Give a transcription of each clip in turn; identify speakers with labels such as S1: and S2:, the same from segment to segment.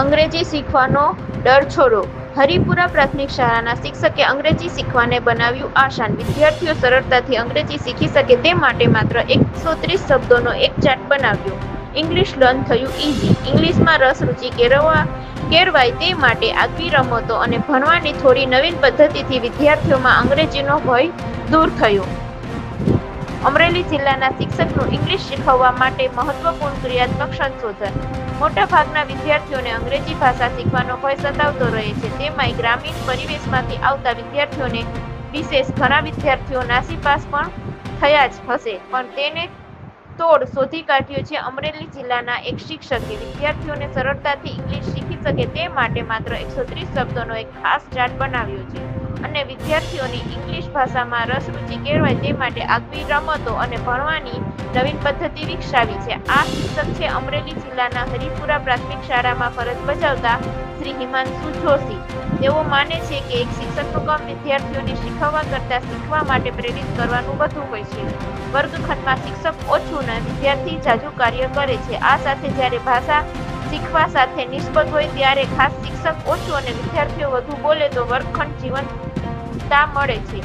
S1: અંગ્રેજી શીખવાનો ડર છોડો. હરિપુરા પ્રાથમિક શાળાના શિક્ષકે અંગ્રેજી શીખવાને બનાવ્યું આસાન. વિદ્યાર્થીઓ સરળતાથી અંગ્રેજી શીખી શકે તે માટે માત્ર 130 શબ્દોનો એક ચાર્ટ બનાવ્યો. ઇંગ્લિશ લર્ન થયું ઇઝી. ઇંગ્લિશમાં રસ રુચિ કેળવાય તે માટે આગવી રમતો અને ભણવાની થોડી નવીન પદ્ધતિથી વિદ્યાર્થીઓમાં અંગ્રેજીનો ભય દૂર થયો. અમરેલી જિલ્લાના શિક્ષકનું ઇંગ્લિશ શીખવવા માટે મહત્વપૂર્ણ ક્રિયાત્મક સંશોધન. મોટાભાગના વિદ્યાર્થીઓને અંગ્રેજી ભાષા શીખવાનો ભય સતાવતો રહે છે. તેમાંય ગ્રામીણ પરિવેશમાંથી આવતા વિદ્યાર્થીઓને વિશેષ ઘણા વિદ્યાર્થીઓ નાસીપાસ પણ થયા જ હશે, પણ તેને તોડ શોધી કાઢ્યો છે અમરેલી જિલ્લાના એક શિક્ષકે. વિદ્યાર્થીઓને સરળતાથી ઇંગ્લિશ શીખી શકે તે માટે માત્ર 130 શબ્દોનો એક ખાસ ચાર્ટ બનાવ્યો છે અને વિદ્યાર્થીઓની ઇંગ્લિશ ભાષામાં રસ રુચિ કેળવાય તે માટે આગવી રમતો અને ભણવાની નવીન પદ્ધતિ વિકસાવી છે. આ શિક્ષક છે અમરેલી જિલ્લાના હરિપુરા પ્રાથમિક શાળામાં ફરજ બજાવતા શ્રી હિમાંશુ જોશી. તેઓ માને છે કે એક શિક્ષકનું કામ વિદ્યાર્થીઓને શીખવવા કરતાં શીખવા માટે પ્રેરિત કરવાનું વધુ હોય છે. વર્ગખંડમાં શિક્ષક ઓછું ને વિદ્યાર્થી જાજુ કાર્ય કરે છે. આ સાથે જ્યારે ભાષા શીખવા સાથે નિસ્બત હોય ત્યારે ખાસ શિક્ષક ઓછું અને વિદ્યાર્થીઓ વધુ બોલે તો વર્ગખંડ જીવંતતા મળે છે.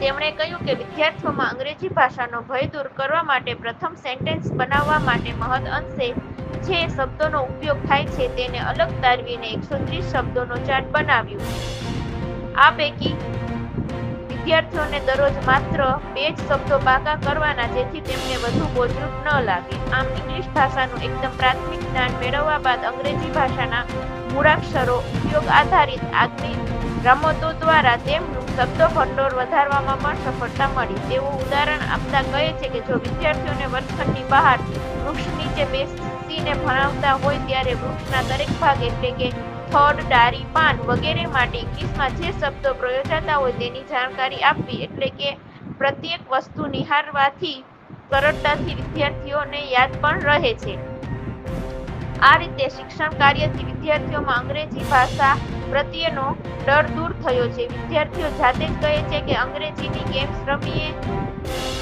S1: તેમણે કહ્યું કે વિદ્યાર્થીઓમાં અંગ્રેજી ભાષાનો ભય દૂર કરવા માટે પ્રથમ સેન્ટેન્સ બનાવવા માટે મહદ અંશે જે શબ્દોનો ઉપયોગ થાય છે તેને અલગ તારવીને 130 શબ્દોનો ચાર્ટ બનાવ્યું. આ પૈકી વિદ્યાર્થીઓને દરરોજ માત્ર 2 જ શબ્દો પાકા કરવાના જેથી તેમને વધુ બોજરૂપ ન લાગે. આમ ઇંગ્લિશ ભાષાનું એકદમ પ્રાથમિક જ્ઞાન મેળવ્યા બાદ અંગ્રેજી ભાષાના મૂળાક્ષરો ઉપયોગ આધારિત આગવી રમતો દ્વારા તેમનું શબ્દ ભંડોળ વધારવામાં પણ સફળતા મળી. તેઓ ઉદાહરણ આપતા કહે છે કે જો વિદ્યાર્થીઓને વર્ગખંડની બહાર વૃક્ષ નીચે બેસીને ભણાવતા હોય ત્યારે વૃક્ષના દરેક ભાગ એટલે કે થડ, ડાળી, પાન વગેરે માટે ઇંગ્લિશમાં જે શબ્દો પ્રયોજાતા હોય તેની જાણકારી આપવી, એટલે કે પ્રત્યેક વસ્તુ નિહાળવાથી સરળતાથી વિદ્યાર્થીઓને યાદ પણ રહે છે. આ રીતે શિક્ષણ કાર્યથી વિદ્યાર્થીઓમાં અંગ્રેજી ભાષા પ્રત્યેનો ડર દૂર થયો છે. વિદ્યાર્થીઓ જાતે જ કહે છે કે અંગ્રેજીની ગેમ્સ રમીએ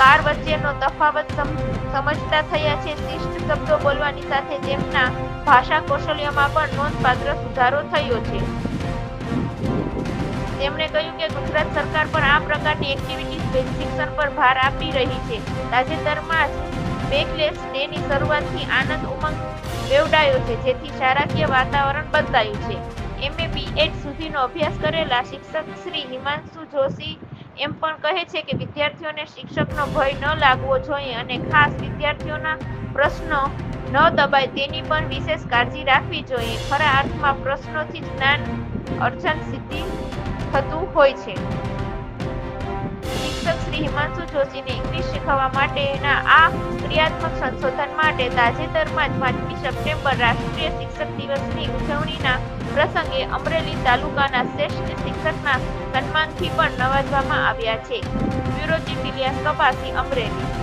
S1: કાર વચ્ચેનો તફાવત સમજતા થયા છે. શિષ્ટ શબ્દો બોલવાની સાથે તેમના ભાષા કૌશલ્યમાં પણ નોંધપાત્ર સુધારો થયો છે. તેમણે કહ્યું કે ગુજરાત સરકાર પણ આ પ્રકારની એક્ટિવિટીઝ બેઝ શિક્ષણ પર ભાર આપી રહી છે. તાજેતરમાં જ બેકલેસ ડેની શરૂઆતથી આનંદ ઉમંગ બેવડાયો છે, જેથી શાળાકીય વાતાવરણ બદલાયું છે. MA BEd સુધીનો અભ્યાસ કરેલા શિક્ષક શ્રી હિમાંશુ જોશી એમ પણ કહે છે કે વિદ્યાર્થીઓને શિક્ષકનો ભય ન લાગવો જોઈએ અને ખાસ વિદ્યાર્થીઓના પ્રશ્નો ન દબાય તેની પણ વિશેષ કાળજી રાખવી જોઈએ. ખરા અર્થમાં પ્રશ્નોથી જ જ્ઞાન અર્જન સિદ્ધિ થતું હોય છે. શિક્ષક શ્રી હિમાંશુ જોશીને ઇંગ્લિશ શીખવવા માટેના આ ક્રિયાત્મક સંશોધન માટે તાજેતરમાં જ 5મી સપ્ટેમ્બર રાષ્ટ્રીય શિક્ષક દિવસની ઉજવણીના પ્રસંગે અમરેલી તાલુકાના શ્રેષ્ઠ શિક્ષકના સન્માનથી પણ નવાજવામાં આવ્યા છે. બ્યુરો ચીફ ઇલિયાસ કપાસી, અમરેલી.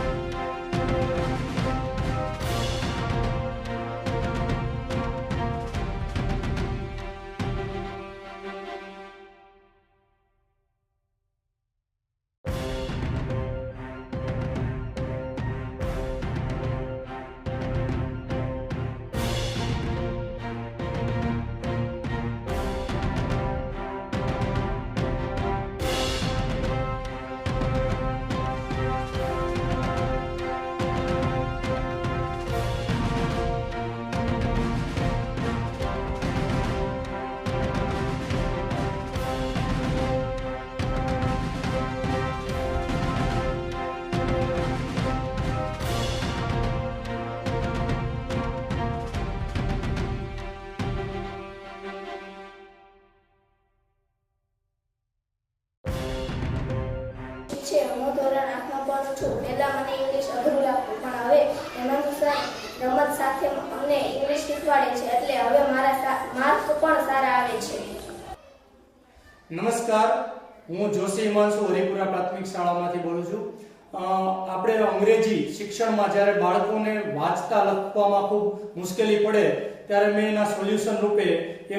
S2: હું ધોરણ 8માં ભણું છું. પહેલા મને ઇંગ્લિશ અઘરું લાગતું, પણ હવે હેમંત સર રમત સાથે અમને ઇંગ્લિશ શીખવાડે છે, એટલે હવે મારા માર્ક પણ સારા આવે છે.
S3: નમસ્કાર, હું જોશી હિમાંશુ હરિપુરા પ્રાથમિક શાળામાંથી બોલું છું. આપણે અંગ્રેજી શિક્ષણમાં જ્યારે બાળકોને વાંચતા લખવામાં ખૂબ મુશ્કેલી પડે ત્યારે મેં એના સોલ્યુશન રૂપે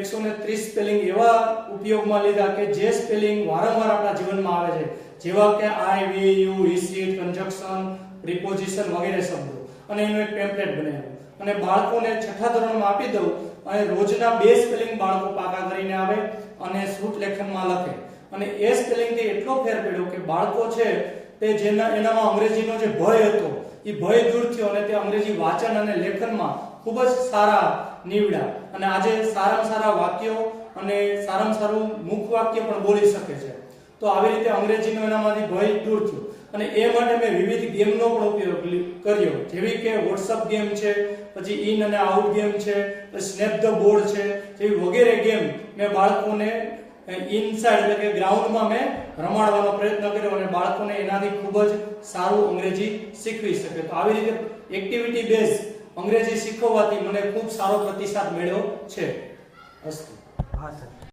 S3: 130 સ્પેલિંગ એવા ઉપયોગમાં લીધા કે જે સ્પેલિંગ વારંવાર આપણા જીવનમાં આવે છે, જેવા કે I, we, you, his, it, conjunction, preposition વગેરે શબ્દો, અને એનું એક ટેમ્પલેટ બનાવ્યું અને બાળકોને છઠ્ઠા ધોરણમાં આપી દઉં અને રોજના 2 સ્પેલિંગ બાળકો પાકા કરીને આવે અને શ્રુત લેખનમાં લખે. અને એ સ્પેલિંગથી એટલો ફેર પડ્યો કે બાળકો છે તે એનામાં અંગ્રેજીનો જે ભય હતો એ ભય દૂર થયો અને તે અંગ્રેજી વાંચન અને લેખનમાં ખૂબ જ સારા નીવડ્યા અને આજે સારામાં સારા વાક્યો અને સારામાં સારું મુખ વાક્ય પણ બોલી શકે છે. તો આવી રીતે અંગ્રેજીનો એનામાંથી ભય દૂર થયો અને એ માટે મેં વિવિધ ગેમનો પણ ઉપયોગ કર્યો, જેવી કે WhatsApp ગેમ છે, પછી ઇન અને આઉટ ગેમ છે, સ્નેપ ધ બોર્ડ છે, જેવી વગેરે ગેમ મેં બાળકોને ઇનસાઇડ એટલે કે ગ્રાઉન્ડમાં મેં રમાડવાનો પ્રયત્ન કર્યો અને બાળકોને એનાથી ખૂબ જ સારું અંગ્રેજી શીખવી શકે. તો આવી રીતે એક્ટિવિટી બેઝ અંગ્રેજી શીખવવાથી મને ખૂબ સારો પ્રતિસાદ મળ્યો છે. અસ્તુ.
S4: હા સર.